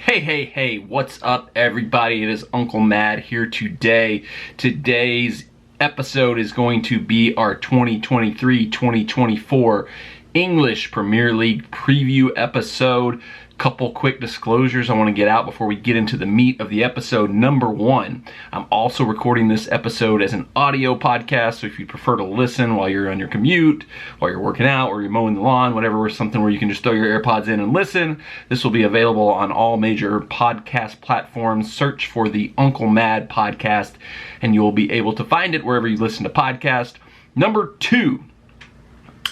Hey, what's up everybody? It is Uncle Mad here today. Today's episode is going to be our 2023-2024 English Premier League preview episode. Couple quick disclosures I want to get out before we get into the meat of the episode. Number one, I'm also recording this episode as an audio podcast, so if you prefer to listen while you're on your commute, while you're working out, or you're mowing the lawn, whatever, something where you can just throw your AirPods in and listen, this will be available on all major podcast platforms. Search for the Uncle Mad podcast, and you will be able to find it wherever you listen to podcasts. Number two,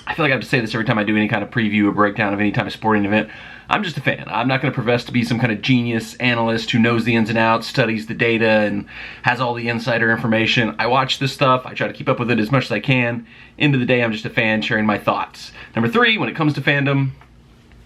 I feel like I have to say this every time I do any kind of preview or breakdown of any type of sporting event. I'm just a fan. I'm not going to profess to be some kind of genius analyst who knows the ins and outs, studies the data, and has all the insider information. I watch this stuff. I try to keep up with it as much as I can. End of the day, I'm just a fan sharing my thoughts. Number three, when it comes to fandom,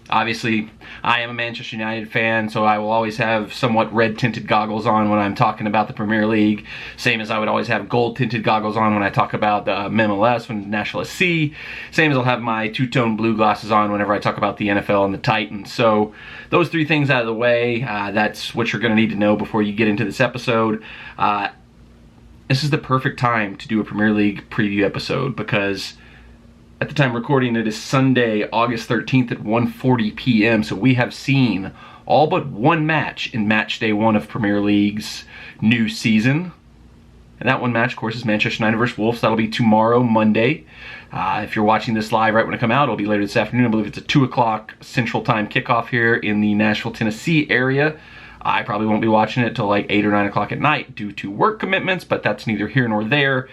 obviously, I am a Manchester United fan, so I will always have somewhat red-tinted goggles on when I'm talking about the Premier League. Same as I would always have gold-tinted goggles on when I talk about the MLS, when National SC. Same as I'll have my two-tone blue glasses on whenever I talk about the NFL and the Titans. So those three things out of the way, that's what you're going to need to know before you get into this episode. This is the perfect time to do a Premier League preview episode because at the time recording, it is Sunday, August 13th at 1:40 p.m. So we have seen all but one match in match day one of Premier League's new season. And that one match, of course, is Manchester United versus Wolves. That'll be tomorrow, Monday. If you're watching this live right when it comes out, it'll be later this afternoon. I believe it's a 2 o'clock Central Time kickoff here in the Nashville, Tennessee area. I probably won't be watching it till like 8 or 9 o'clock at night due to work commitments, but that's neither here nor there.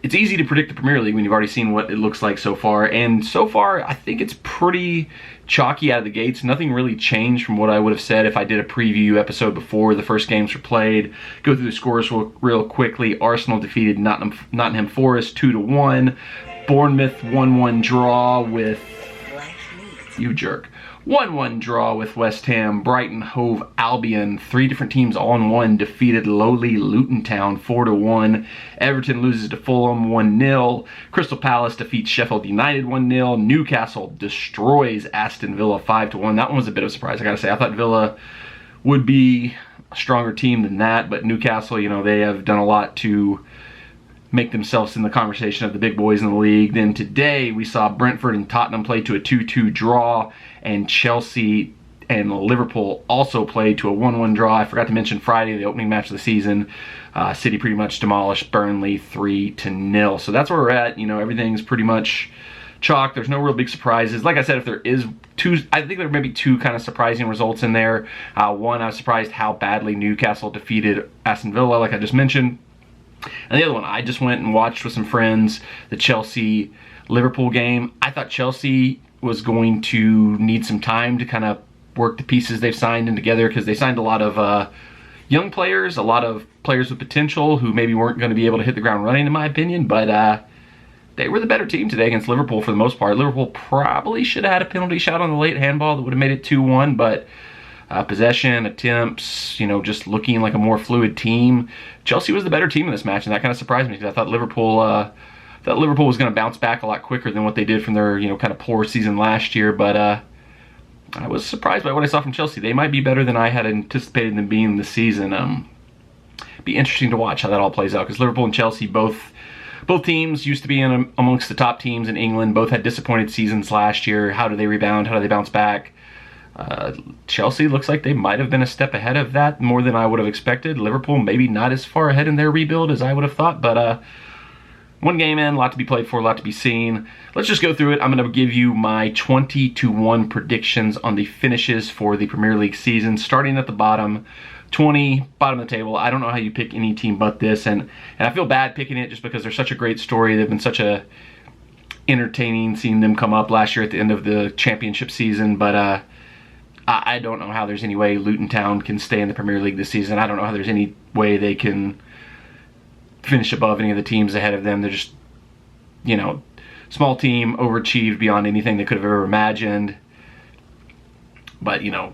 It's easy to predict the Premier League when you've already seen what it looks like so far. And so far, I think it's pretty chalky out of the gates. Nothing really changed from what I would have said if I did a preview episode before the first games were played. Go through the scores real quickly. Arsenal defeated Nottingham Forest 2-1. Bournemouth 1-1 draw with... You jerk. 1-1 draw with West Ham. Brighton Hove Albion, three different teams all in one, defeated lowly Luton Town 4-1. Everton loses to Fulham 1-0. Crystal Palace defeats Sheffield United 1-0. Newcastle destroys Aston Villa 5-1. That one was a bit of a surprise, I gotta say. I thought Villa would be a stronger team than that, but Newcastle, you know, they have done a lot to make themselves in the conversation of the big boys in the league. Then today we saw Brentford and Tottenham play to a 2-2 draw, and Chelsea and Liverpool also played to a 1-1 draw. I forgot to mention Friday, the opening match of the season. City pretty much demolished Burnley 3-0. So that's where we're at. You know, everything's pretty much chalk. There's no real big surprises. Like I said, if there is two, I think there may be two kind of surprising results in there. One, I was surprised how badly Newcastle defeated Aston Villa, like I just mentioned. And the other one, I just went and watched with some friends the Chelsea-Liverpool game. I thought Chelsea was going to need some time to kind of work the pieces they've signed in together, because they signed a lot of young players, a lot of players with potential who maybe weren't going to be able to hit the ground running, in my opinion. But they were the better team today against Liverpool for the most part. Liverpool probably should have had a penalty shot on the late handball that would have made it 2-1, but possession, attempts, you know, just looking like a more fluid team. Chelsea was the better team in this match, and that kind of surprised me because I thought Liverpool was going to bounce back a lot quicker than what they did from their, you know, kind of poor season last year. But I was surprised by what I saw from Chelsea. They might be better than I had anticipated them being this season. Be interesting to watch how that all plays out, because Liverpool and Chelsea both teams used to be amongst the top teams in England. Both had disappointed seasons last year. How do they rebound? How do they bounce back? Chelsea looks like they might have been a step ahead of that more than I would have expected. Liverpool maybe not as far ahead in their rebuild as I would have thought, but one game in, a lot to be played for, a lot to be seen. Let's just go through it. I'm going to give you my 20-1 predictions on the finishes for the Premier League season, starting at the bottom. 20, bottom of the table. I don't know how you pick any team but this, and I feel bad picking it just because they're such a great story. They've been such a entertaining seeing them come up last year at the end of the championship season, but I don't know how there's any way Luton Town can stay in the Premier League this season. I don't know how there's any way they can finish above any of the teams ahead of them. They're just, you know, small team, overachieved beyond anything they could have ever imagined. But, you know,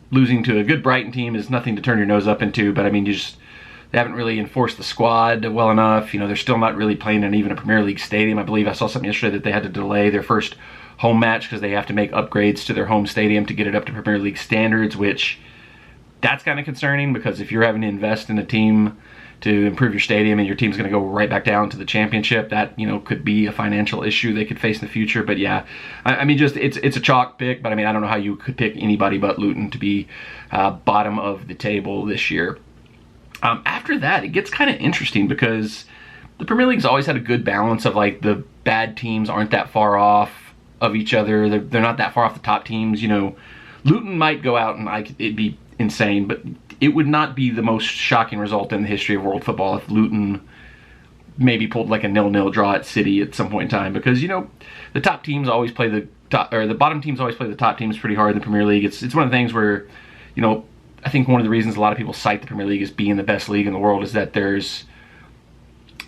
losing to a good Brighton team is nothing to turn your nose up into. But, I mean, they haven't really enforced the squad well enough. You know, they're still not really playing in even a Premier League stadium. I believe I saw something yesterday that they had to delay their first home match because they have to make upgrades to their home stadium to get it up to Premier League standards, which that's kind of concerning because if you're having to invest in a team to improve your stadium and your team's going to go right back down to the championship, that, you know, could be a financial issue they could face in the future. But yeah, I mean, just it's a chalk pick, but I mean, I don't know how you could pick anybody but Luton to be bottom of the table this year. After that, it gets kind of interesting because the Premier League's always had a good balance of like the bad teams aren't that far off of each other. They're not that far off the top teams. You know, Luton might go out and it'd be insane, but it would not be the most shocking result in the history of world football if Luton maybe pulled like a 0-0 draw at City at some point in time, because, you know, the top teams always play the bottom teams always play the top teams pretty hard in the Premier League. It's one of the things where, you know, I think one of the reasons a lot of people cite the Premier League as being the best league in the world is that there's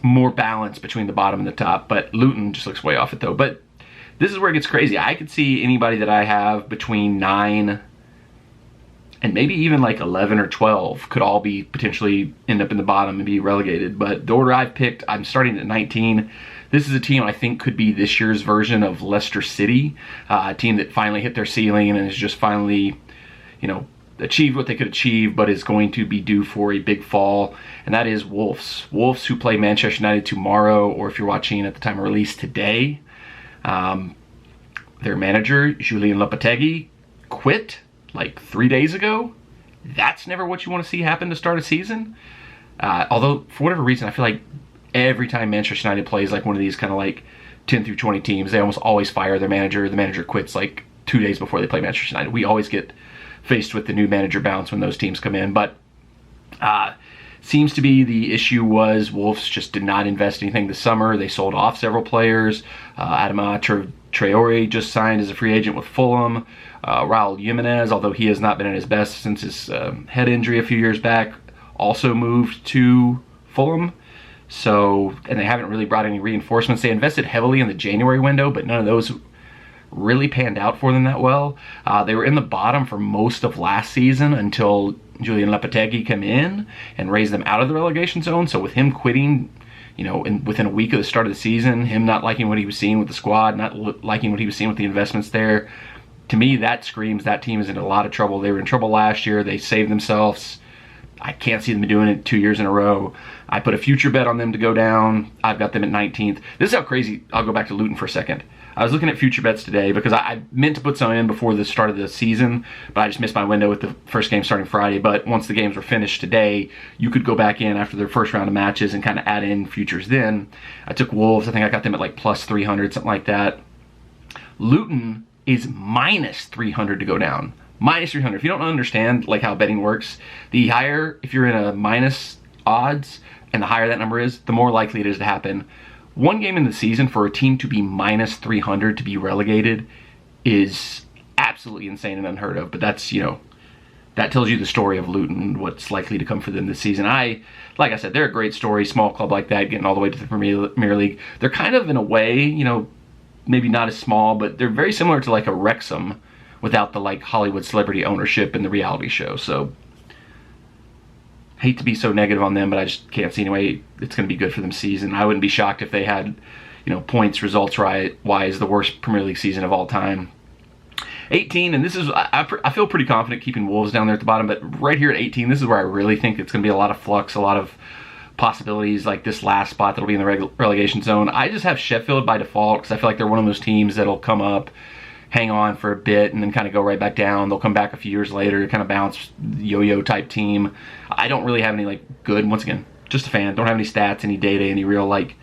more balance between the bottom and the top. But Luton just looks way off it though. But this is where it gets crazy. I could see anybody that I have between 9 and maybe even like 11 or 12 could all be potentially end up in the bottom and be relegated. But the order I've picked, I'm starting at 19. This is a team I think could be this year's version of Leicester City, a team that finally hit their ceiling and is just finally, you know, achieved what they could achieve, but is going to be due for a big fall, and that is Wolves. Wolves, who play Manchester United tomorrow, or if you're watching at the time of release today. Their manager, Julien Lopetegui, quit like 3 days ago. That's never what you want to see happen to start a season. Although, for whatever reason, I feel like every time Manchester United plays like one of these kind of like 10 through 20 teams, they almost always fire their manager. The manager quits like 2 days before they play Manchester United. We always get faced with the new manager bounce when those teams come in. But seems to be the issue was Wolves just did not invest anything this summer. They sold off several players. Adama Traore just signed as a free agent with Fulham. Raul Jimenez, although he has not been at his best since his head injury a few years back, also moved to Fulham. So, and they haven't really brought any reinforcements. They invested heavily in the January window, but none of those really panned out for them that well. They were in the bottom for most of last season until Julien Lopetegui came in and raised them out of the relegation zone. So with him quitting, you know, within a week of the start of the season, him not liking what he was seeing with the squad, not liking what he was seeing with the investments there, to me that screams that team is in a lot of trouble. They were in trouble last year. They saved themselves. I can't see them doing it 2 years in a row. I put a future bet on them to go down. I've got them at 19th. This is how crazy. I'll go back to Luton for a second. I was looking at future bets today because I meant to put some in before the start of the season, but I just missed my window with the first game starting Friday. But once the games were finished today, you could go back in after their first round of matches and kind of add in futures then. I took Wolves. I think I got them at like plus 300, something like that. Luton is minus 300 to go down. Minus 300. If you don't understand like how betting works, the higher, if you're in a minus odds, and the higher that number is, the more likely it is to happen. One game in the season for a team to be minus 300 to be relegated is absolutely insane and unheard of. But that's, you know, that tells you the story of Luton, what's likely to come for them this season. Like I said, they're a great story. Small club like that, getting all the way to the Premier League. They're kind of, in a way, you know, maybe not as small, but they're very similar to like a Wrexham without the like Hollywood celebrity ownership and the reality show. So, hate to be so negative on them, but I just can't see any way it's going to be good for them season. I wouldn't be shocked if they had, you know, points, results wise, the worst Premier League season of all time. 18, and this is, I feel pretty confident keeping Wolves down there at the bottom, but right here at 18, this is where I really think it's going to be a lot of flux, a lot of possibilities, like this last spot that'll be in the relegation zone. I just have Sheffield by default because I feel like they're one of those teams that'll come up, hang on for a bit, and then kind of go right back down. They'll come back a few years later, kind of bounce, yo-yo type team. I don't really have any like good, once again, just a fan, don't have any stats, any data, any real like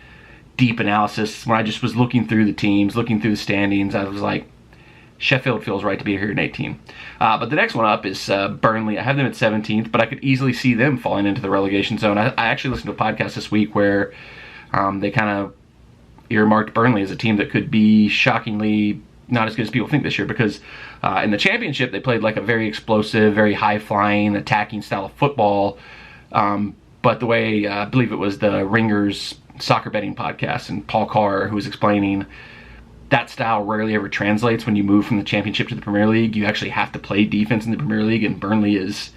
deep analysis. When I just was looking through the teams, looking through the standings, I was like, Sheffield feels right to be here in 18. But the next one up is Burnley. I have them at 17th, but I could easily see them falling into the relegation zone. I actually listened to a podcast this week where they kind of earmarked Burnley as a team that could be shockingly not as good as people think this year, because in the championship they played like a very explosive, very high-flying, attacking style of football. But the way, I believe it was the Ringers soccer betting podcast, and Paul Carr, who was explaining that style rarely ever translates when you move from the championship to the Premier League. You actually have to play defense in the Premier League, and Burnley is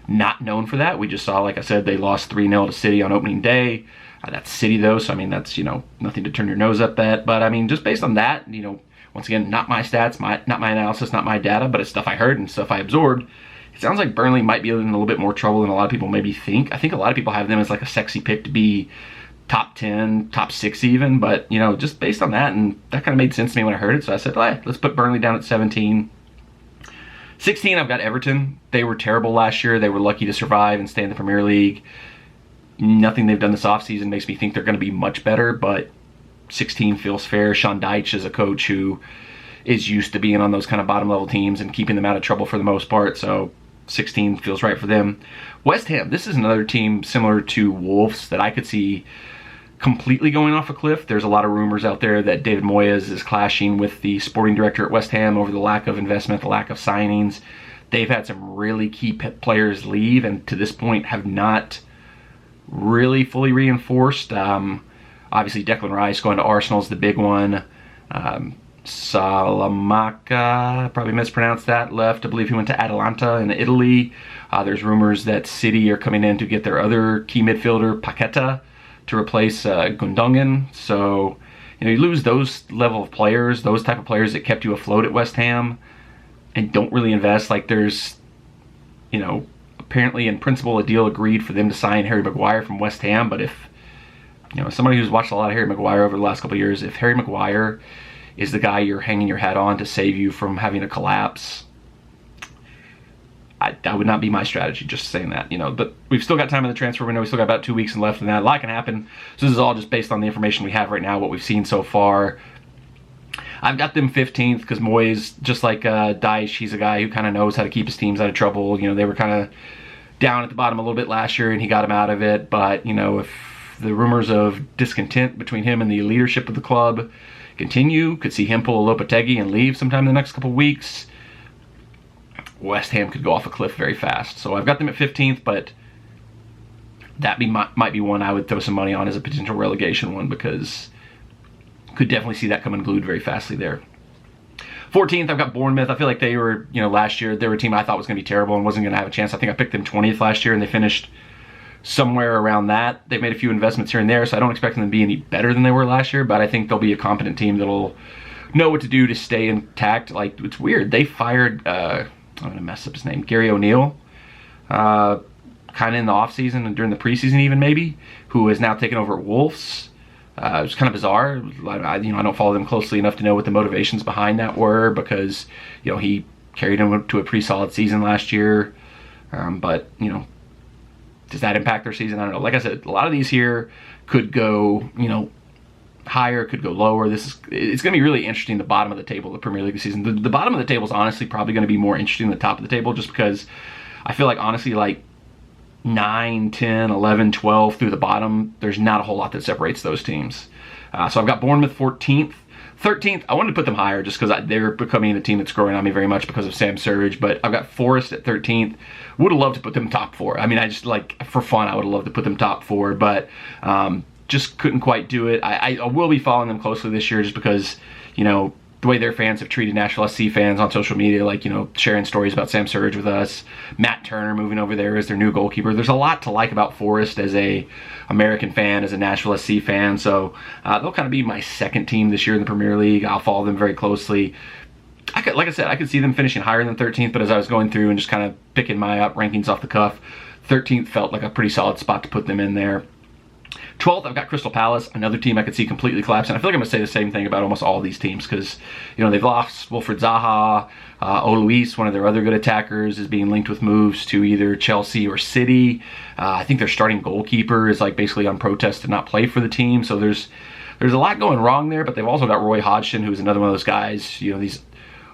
not known for that. We just saw, like I said, they lost 3-0 to City on opening day. That's City though, so I mean, that's, you know, nothing to turn your nose up at. But I mean, just based on that, you know, once again, not my stats, not my analysis, not my data, but it's stuff I heard and stuff I absorbed. It sounds like Burnley might be in a little bit more trouble than a lot of people maybe think. I think a lot of people have them as like a sexy pick to be top 10, top 6 even, but just based on that, and that kind of made sense to me when I heard it, so I said, hey, let's put Burnley down at 17. 16, I've got Everton. They were terrible last year. They were lucky to survive and stay in the Premier League. Nothing they've done this offseason makes me think they're going to be much better, but 16 feels fair. Sean Dyche is a coach who is used to being on those kind of bottom level teams and keeping them out of trouble for the most part, so 16 feels right for them. West Ham, this is another team similar to Wolves that I could see completely going off a cliff. There's a lot of rumors out there that David Moyes is clashing with the sporting director at West Ham over the lack of investment, the lack of signings. They've had some really key players leave and to this point have not really fully reinforced. Obviously Declan Rice going to Arsenal is the big one. Salamaka, probably mispronounced that, left. I believe he went to Atalanta in Italy. There's rumors that City are coming in to get their other key midfielder, Paqueta, to replace Gundogan. So, you lose those level of players, those type of players that kept you afloat at West Ham and don't really invest. Like there's, apparently in principle a deal agreed for them to sign Harry Maguire from West Ham. But if, somebody who's watched a lot of Harry Maguire over the last couple of years, if Harry Maguire is the guy you're hanging your hat on to save you from having a collapse, that would not be my strategy, just saying that, But we've still got time in the transfer window. We still got about 2 weeks left in that. A lot can happen. So this is all just based on the information we have right now, what we've seen so far. I've got them 15th because Moyes, just like Dyche, he's a guy who kind of knows how to keep his teams out of trouble. They were kind of down at the bottom a little bit last year, and he got them out of it. But, if the rumors of discontent between him and the leadership of the club continue, could see him pull a Lopetegui and leave sometime in the next couple of weeks. West Ham could go off a cliff very fast. So I've got them at 15th, but that might be one I would throw some money on as a potential relegation one because could definitely see that coming unglued very fastly there. 14th, I've got Bournemouth. I feel like they were, last year, they were a team I thought was going to be terrible and wasn't going to have a chance. I think I picked them 20th last year and they finished somewhere around that. They've made a few investments here and there, so I don't expect them to be any better than they were last year, but I think they'll be a competent team that'll know what to do to stay intact. Like, it's weird. They fired... I'm going to mess up his name, Gary O'Neill, kind of in the offseason and during the preseason even maybe, who has now taken over at Wolves. It's kind of bizarre. I don't follow them closely enough to know what the motivations behind that were because, he carried them to a pretty solid season last year. But, does that impact their season? I don't know. Like I said, a lot of these here could go, higher, could go lower. It's going to be really interesting, the bottom of the table of the Premier League this season. The bottom of the table is honestly probably going to be more interesting than the top of the table just because I feel like honestly like 9, 10, 11, 12 through the bottom, there's not a whole lot that separates those teams. So I've got Bournemouth 14th. 13th, I wanted to put them higher just because they're becoming a team that's growing on me very much because of Sam Surridge, but I've got Forest at 13th. Would have loved to put them top 4. I mean, I just like, for fun, I would have loved to put them top 4, but just couldn't quite do it. I will be following them closely this year just because, the way their fans have treated Nashville SC fans on social media, like, sharing stories about Sam Surridge with us, Matt Turner moving over there as their new goalkeeper. There's a lot to like about Forest as a American fan, as a Nashville SC fan. So they'll kind of be my second team this year in the Premier League. I'll follow them very closely. Like I said, I could see them finishing higher than 13th, but as I was going through and just kind of picking my rankings off the cuff, 13th felt like a pretty solid spot to put them in there. 12th, I've got Crystal Palace, another team I could see completely collapsing. I feel like I'm going to say the same thing about almost all these teams because, they've lost Wilfried Zaha. Oluis, one of their other good attackers, is being linked with moves to either Chelsea or City. I think their starting goalkeeper is like basically on protest to not play for the team. So there's a lot going wrong there, but they've also got Roy Hodgson, who's another one of those guys, these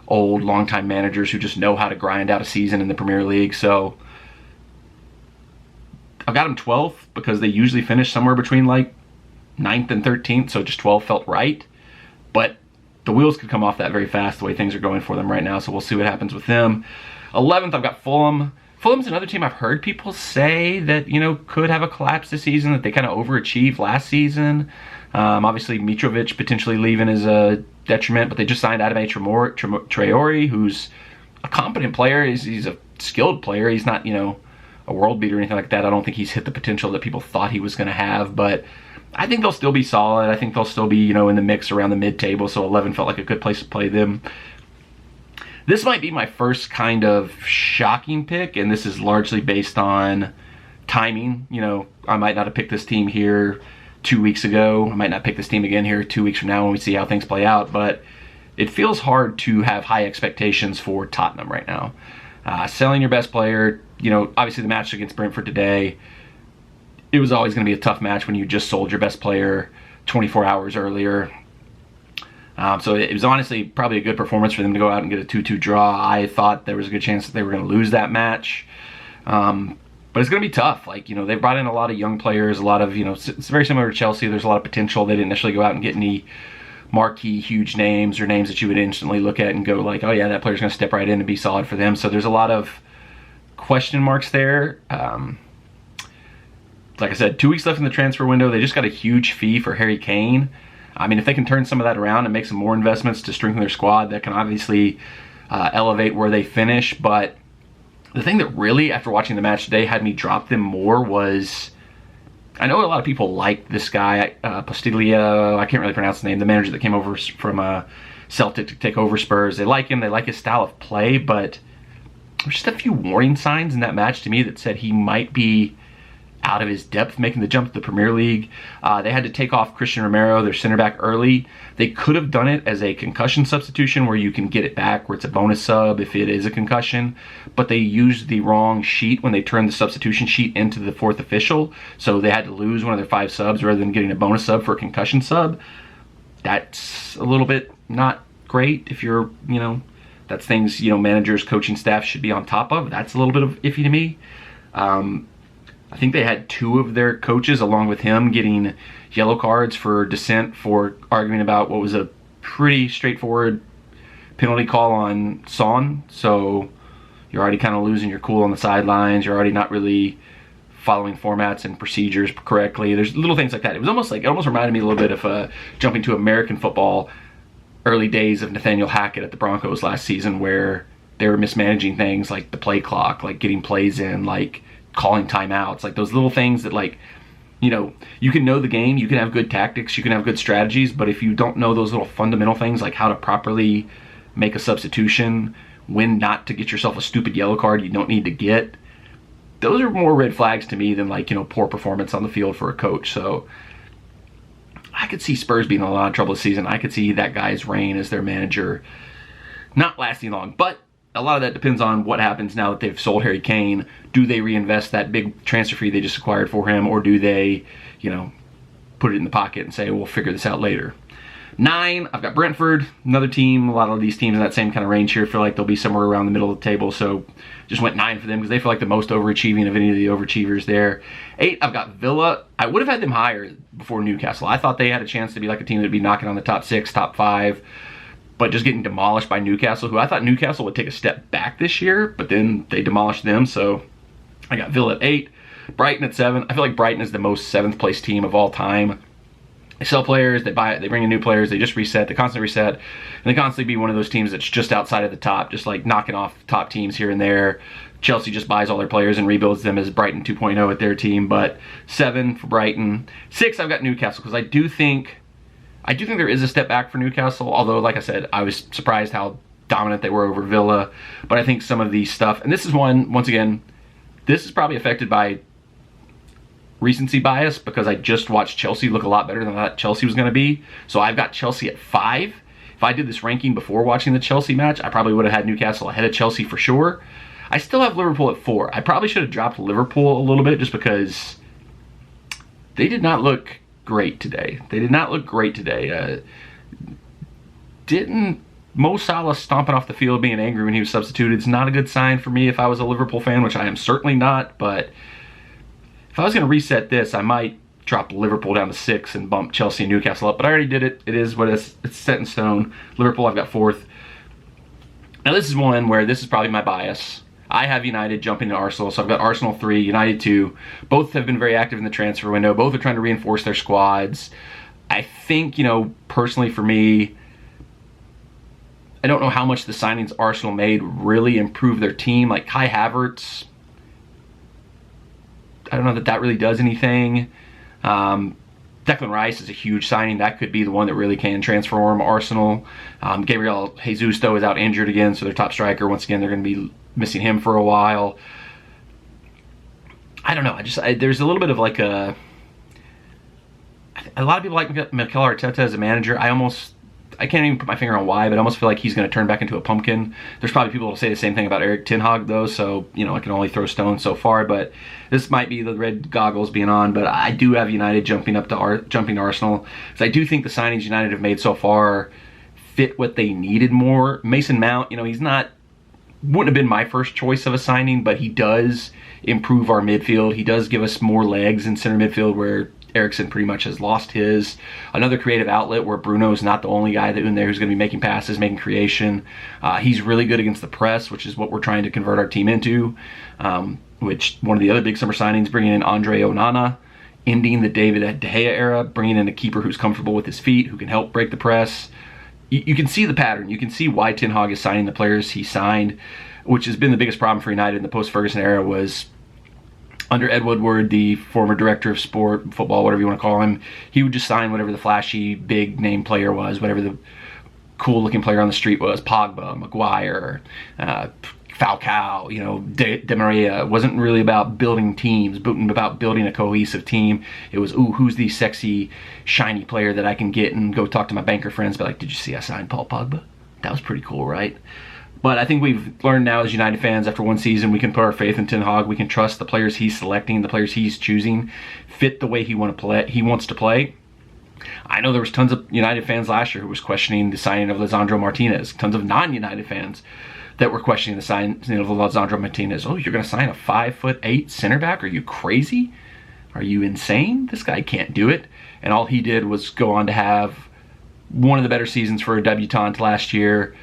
old, longtime managers who just know how to grind out a season in the Premier League. So I've got them 12th because they usually finish somewhere between like 9th and 13th, so just 12 felt right. But the wheels could come off that very fast the way things are going for them right now, so we'll see what happens with them. 11th, I've got Fulham. Fulham's another team I've heard people say that, could have a collapse this season, that they kind of overachieved last season. Obviously, Mitrovic potentially leaving is a detriment, but they just signed Adama Traore, who's a competent player. He's a skilled player. He's not, a world beater or anything like that. I don't think he's hit the potential that people thought he was going to have, but I think they'll still be solid. I think they'll still be, in the mix around the mid-table, so 11 felt like a good place to play them. This might be my first kind of shocking pick, and this is largely based on timing. I might not have picked this team here 2 weeks ago. I might not pick this team again here 2 weeks from now when we see how things play out, but it feels hard to have high expectations for Tottenham right now. Selling your best player, obviously the match against Brentford today, it was always going to be a tough match when you just sold your best player 24 hours earlier. So it was honestly probably a good performance for them to go out and get a 2-2 draw. I thought there was a good chance that they were going to lose that match. But it's going to be tough. They've brought in a lot of young players, a lot of, it's very similar to Chelsea. There's a lot of potential. They didn't initially go out and get any marquee, huge names or names that you would instantly look at and go like, oh yeah, that player's going to step right in and be solid for them. So there's a lot of question marks there. Like I said, 2 weeks left in the transfer window. They just got a huge fee for Harry Kane. If they can turn some of that around and make some more investments to strengthen their squad, that can obviously elevate where they finish. But the thing that really, after watching the match today, had me drop them more was, I know a lot of people like this guy, Postiglia, I can't really pronounce the name, the manager that came over from Celtic to take over Spurs. They like him, they like his style of play, but there's just a few warning signs in that match to me that said he might be out of his depth making the jump to the Premier League. They had to take off Christian Romero, their center back, early. They could have done it as a concussion substitution where you can get it back, where it's a bonus sub if it is a concussion, but they used the wrong sheet when they turned the substitution sheet into the fourth official, so they had to lose one of their 5 subs rather than getting a bonus sub for a concussion sub. That's a little bit not great if you're, that's things, managers, coaching staff should be on top of. That's a little bit of iffy to me. I think they had 2 of their coaches, along with him, getting yellow cards for dissent for arguing about what was a pretty straightforward penalty call on Son. So you're already kind of losing your cool on the sidelines. You're already not really following formats and procedures correctly. There's little things like that. It almost reminded me a little bit of jumping to American football, early days of Nathaniel Hackett at the Broncos last season, where they were mismanaging things like the play clock, like getting plays in, like calling timeouts, like those little things that, like, you can know the game, you can have good tactics, you can have good strategies, but if you don't know those little fundamental things like how to properly make a substitution, when not to get yourself a stupid yellow card you don't need to get, those are more red flags to me than, like, poor performance on the field for a coach. So I could see Spurs being in a lot of trouble this season. I could see that guy's reign as their manager not lasting long, but a lot of that depends on what happens now that they've sold Harry Kane. Do they reinvest that big transfer fee they just acquired for him, or do they, put it in the pocket and say, we'll figure this out later? 9, I've got Brentford, another team. A lot of these teams in that same kind of range here feel like they'll be somewhere around the middle of the table, so just went 9 for them because they feel like the most overachieving of any of the overachievers there. 8, I've got Villa. I would have had them higher before Newcastle. I thought they had a chance to be like a team that would be knocking on the top 6, top 5, but just getting demolished by Newcastle, who I thought Newcastle would take a step back this year, but then they demolished them, so I got Villa at 8. Brighton at 7. I feel like Brighton is the most 7th place team of all time. They sell players, they bring in new players, they just reset, they constantly reset, and they constantly be one of those teams that's just outside of the top, just like knocking off top teams here and there. Chelsea just buys all their players and rebuilds them as Brighton 2.0 at their team, but 7 for Brighton. 6, I've got Newcastle, because I do think there is a step back for Newcastle, although, like I said, I was surprised how dominant they were over Villa. But I think some of the stuff, and this is one, once again, this is probably affected by recency bias, because I just watched Chelsea look a lot better than I thought Chelsea was going to be. So I've got Chelsea at 5. If I did this ranking before watching the Chelsea match, I probably would have had Newcastle ahead of Chelsea for sure. I still have Liverpool at 4. I probably should have dropped Liverpool a little bit just because they did not look great today. Didn't Mo Salah stomping off the field being angry when he was substituted is not a good sign for me if I was a Liverpool fan, which I am certainly not. But if I was going to reset this, I might drop Liverpool down to 6 and bump Chelsea and Newcastle up. But I already did it. It is what it's set in stone. Liverpool I've got 4th. Now this is one where this is probably my bias. I have United jumping to Arsenal, so I've got Arsenal 3, United 2. Both have been very active in the transfer window. Both are trying to reinforce their squads. I think, personally for me, I don't know how much the signings Arsenal made really improved their team. Like Kai Havertz, I don't know that really does anything. Declan Rice is a huge signing. That could be the one that really can transform Arsenal. Gabriel Jesus, though, is out injured again, so their top striker, once again, they're going to be missing him for a while. I don't know. There's a little bit of like a lot of people like Mikel Arteta as a manager. I can't even put my finger on why, but I almost feel like he's going to turn back into a pumpkin. There's probably people who will say the same thing about Erik ten Hag, though, so, I can only throw stones so far, but this might be the red goggles being on, but I do have United jumping to Arsenal, because I do think the signings United have made so far fit what they needed more. Mason Mount, wouldn't have been my first choice of a signing, but he does improve our midfield. He does give us more legs in center midfield where Eriksen pretty much has lost his. Another creative outlet where Bruno's not the only guy in there who's going to be making passes, making creation. He's really good against the press, which is what we're trying to convert our team into. Which one of the other big summer signings, bringing in Andre Onana, ending the David De Gea era, bringing in a keeper who's comfortable with his feet, who can help break the press. You can see the pattern. You can see why Ten Hag is signing the players he signed, which has been the biggest problem for United in the post-Ferguson era. Was under Ed Woodward, the former director of sport, football, whatever you want to call him, he would just sign whatever the flashy, big name player was, whatever the cool looking player on the street was. Pogba, Maguire, Falcao, Di Maria. It wasn't really about building teams, about building a cohesive team. It was, who's the sexy, shiny player that I can get and go talk to my banker friends, be like, did you see I signed Paul Pogba? That was pretty cool, right? But I think we've learned now as United fans after one season, we can put our faith in Ten Hag. We can trust the players he's selecting, the players he's choosing, fit the way he wants to play. I know there was tons of United fans last year who was questioning the signing of Lisandro Martinez. Tons of non-United fans that were questioning the signing of Lisandro Martinez. Oh, you're going to sign a 5'8" center back? Are you crazy? Are you insane? This guy can't do it. And all he did was go on to have one of the better seasons for a debutant last year.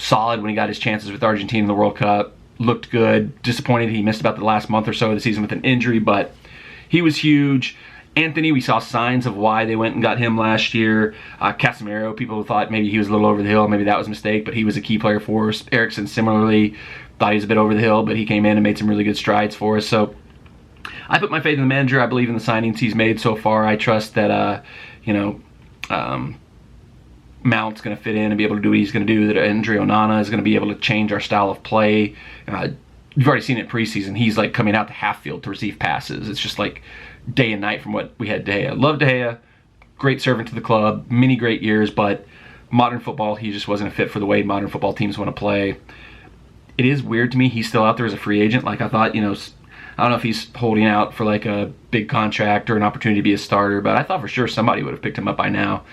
Solid when he got his chances with Argentina in the World Cup. Looked good. Disappointed he missed about the last month or so of the season with an injury, but he was huge. Anthony, we saw signs of why they went and got him last year. Casemiro, people thought maybe he was a little over the hill. Maybe that was a mistake, but he was a key player for us. Eriksen, similarly, thought he was a bit over the hill, but he came in and made some really good strides for us. So I put my faith in the manager. I believe in the signings he's made so far. I trust that, Mount's going to fit in and be able to do what he's going to do, that Andre Onana is going to be able to change our style of play. You've already seen it preseason. He's like coming out to half field to receive passes. It's just like day and night from what we had De Gea. Love De Gea. Great servant to the club. Many great years, but modern football, he just wasn't a fit for the way modern football teams want to play. It is weird to me he's still out there as a free agent. Like I thought, I don't know if he's holding out for like a big contract or an opportunity to be a starter, but I thought for sure somebody would have picked him up by now.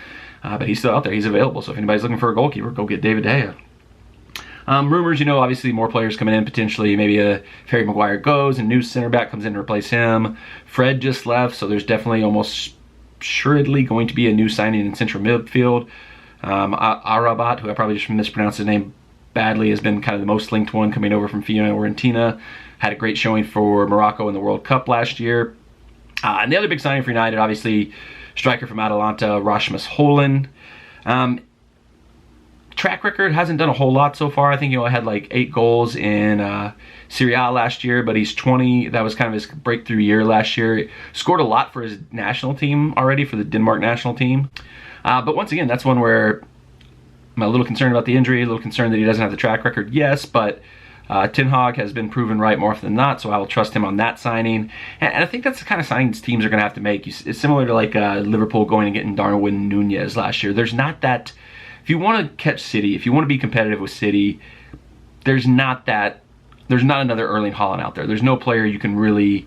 But he's still out there. He's available. So if anybody's looking for a goalkeeper, go get David De Gea. Rumors, obviously more players coming in potentially. Maybe if Harry Maguire goes and new center back comes in to replace him. Fred just left, so there's definitely almost assuredly going to be a new signing in central midfield. Arabat, who I probably just mispronounced his name badly, has been kind of the most linked one coming over from Fiorentina. Had a great showing for Morocco in the World Cup last year. And the other big signing for United, obviously, striker from Atalanta, Rasmus Højlund. Track record hasn't done a whole lot so far. I think he had like 8 goals in Serie A last year, but he's 20. That was kind of his breakthrough year last year. Scored a lot for his national team already, for the Denmark national team. But once again, that's one where I'm a little concerned about the injury, a little concerned that he doesn't have the track record. Yes, but Ten Hag has been proven right more often than not, so I will trust him on that signing. And I think that's the kind of signings teams are going to have to make. It's similar to like Liverpool going and getting Darwin Nunez last year. There's not that. If you want to catch City, if you want to be competitive with City, there's not another Erling Haaland out there. There's no player you can really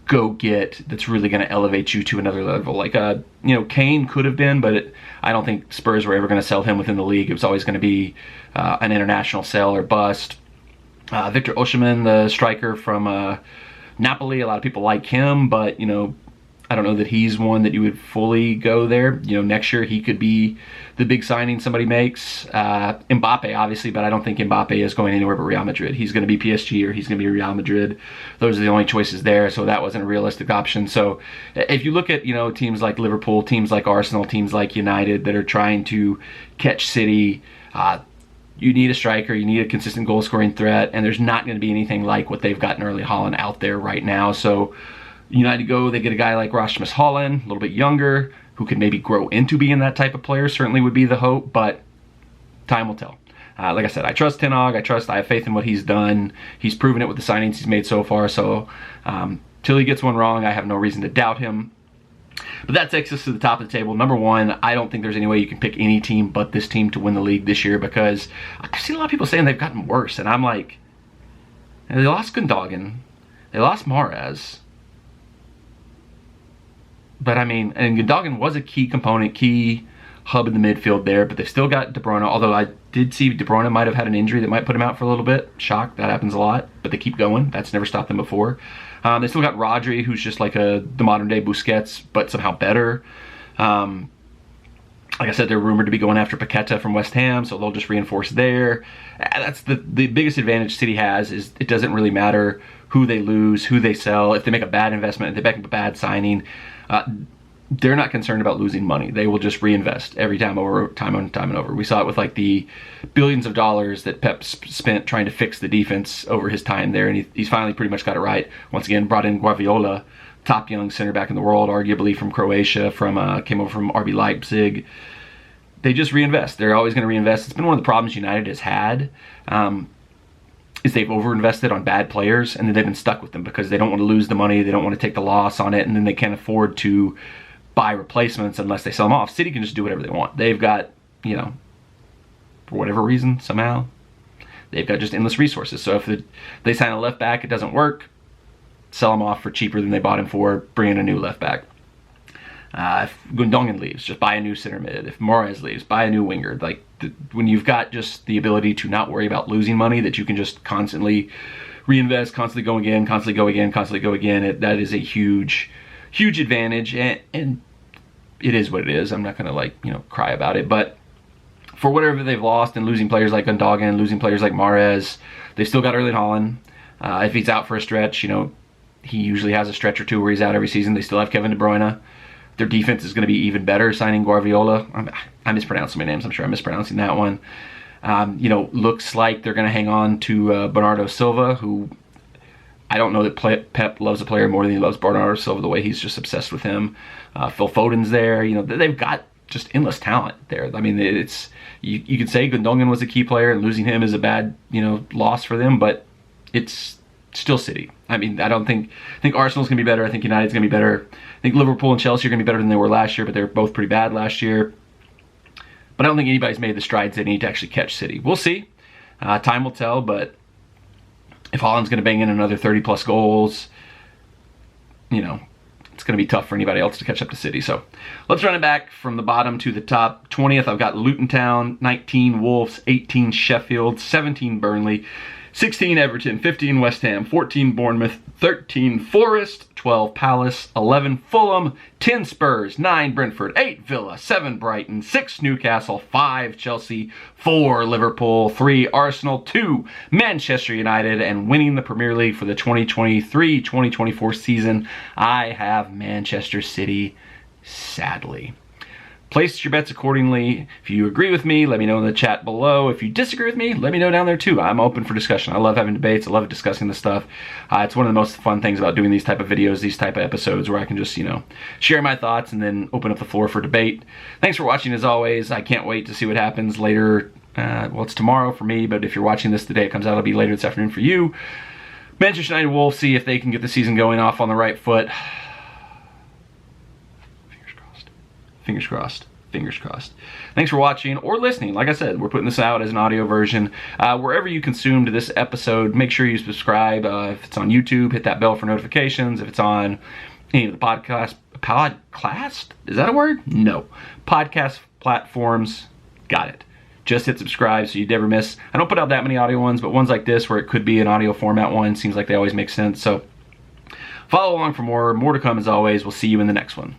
go get that's really going to elevate you to another level. Like, Kane could have been, but I don't think Spurs were ever going to sell him within the league. It was always going to be an international sell or bust. Victor Osimhen, the striker from Napoli, a lot of people like him, but, I don't know that he's one that you would fully go there. Next year he could be the big signing somebody makes. Mbappe, obviously, but I don't think Mbappe is going anywhere but Real Madrid. He's going to be PSG or he's going to be Real Madrid. Those are the only choices there, so that wasn't a realistic option. So if you look at, teams like Liverpool, teams like Arsenal, teams like United that are trying to catch City, you need a striker, you need a consistent goal-scoring threat, and there's not going to be anything like what they've got in Erling Haaland out there right now. So United go, they get a guy like Rasmus Højlund, a little bit younger, who can maybe grow into being that type of player certainly would be the hope, but time will tell. Like I said, I trust Ten Hag. I have faith in what he's done. He's proven it with the signings he's made so far. So till he gets one wrong, I have no reason to doubt him. But that takes us to the top of the table. Number one, I don't think there's any way you can pick any team but this team to win the league this year, because I've seen a lot of people saying they've gotten worse. And I'm like, they lost Gundogan. They lost Mahrez. But I mean, and Gundogan was a key component, key hub in the midfield there, but they've still got De Bruyne, although I did see De Bruyne might have had an injury that might put him out for a little bit. Shock, that happens a lot, but they keep going. That's never stopped them before. They still got Rodri, who's just like the modern-day Busquets, but somehow better. Like I said, they're rumored to be going after Paqueta from West Ham, so they'll just reinforce there. That's the biggest advantage City has, is it doesn't really matter who they lose, who they sell. If they make a bad investment, if they make a bad signing, they're not concerned about losing money. They will just reinvest every time over, time and time and over. We saw it with like the billions of dollars that Pep spent trying to fix the defense over his time there, and he's finally pretty much got it right. Once again, brought in Guardiola, top young center back in the world, arguably from Croatia, came over from RB Leipzig. They just reinvest. They're always going to reinvest. It's been one of the problems United has had, is they've overinvested on bad players, and then they've been stuck with them because they don't want to lose the money, they don't want to take the loss on it, and then they can't afford to buy replacements unless they sell them off. City can just do whatever they want. They've got, for whatever reason, somehow, they've got just endless resources. So if they sign a left back, it doesn't work, sell him off for cheaper than they bought him for, bring in a new left back. If Gundogan leaves, just buy a new center mid. If Mahrez leaves, buy a new winger. Like, when you've got just the ability to not worry about losing money, that you can just constantly reinvest, constantly go again, constantly go again, constantly go again, that is a huge, huge advantage, and it is what it is. I'm not going to cry about it, but for whatever they've lost and losing players like Gundogan, losing players like Mahrez, they've still got Erling Haaland. If he's out for a stretch, he usually has a stretch or two where he's out every season. They still have Kevin De Bruyne. Their defense is going to be even better signing Guardiola. I mispronounced so many names. I'm sure I'm mispronouncing that one. Looks like they're going to hang on to Bernardo Silva, who I don't know that Pep loves a player more than he loves Bernardo Silva, the way he's just obsessed with him. Phil Foden's there. They've got just endless talent there. I mean, it's you could say Gundogan was a key player, and losing him is a bad loss for them, but it's still City. I mean, I think Arsenal's going to be better. I think United's going to be better. I think Liverpool and Chelsea are going to be better than they were last year, but they were both pretty bad last year. But I don't think anybody's made the strides they need to actually catch City. We'll see. Time will tell, but if Haaland's going to bang in another 30-plus goals, it's going to be tough for anybody else to catch up to City. So let's run it back from the bottom to the top. 20th, I've got Luton Town, 19 Wolves, 18 Sheffield, 17 Burnley, 16 Everton, 15 West Ham, 14 Bournemouth, 13 Forest, 12 Palace, 11 Fulham, 10 Spurs, 9 Brentford, 8 Villa, 7 Brighton, 6 Newcastle, 5 Chelsea, 4 Liverpool, 3 Arsenal, 2 Manchester United, and winning the Premier League for the 2023-2024 season, I have Manchester City, sadly. Place your bets accordingly. If you agree with me, let me know in the chat below. If you disagree with me, let me know down there too. I'm open for discussion. I love having debates. I love discussing this stuff. It's one of the most fun things about doing these type of videos, these type of episodes, where I can just, share my thoughts and then open up the floor for debate. Thanks for watching as always. I can't wait to see what happens later. Well, it's tomorrow for me, but if you're watching this today, it comes out, it'll be later this afternoon for you. Manchester United will see if they can get the season going off on the right foot. Fingers crossed. Fingers crossed. Thanks for watching or listening. Like I said, we're putting this out as an audio version. Wherever you consumed this episode, make sure you subscribe. If it's on YouTube, hit that bell for notifications. If it's on any of the podcast is that a word? No. Podcast platforms, got it. Just hit subscribe so you never miss. I don't put out that many audio ones, but ones like this where it could be an audio format one, seems like they always make sense. So follow along for more. More to come as always. We'll see you in the next one.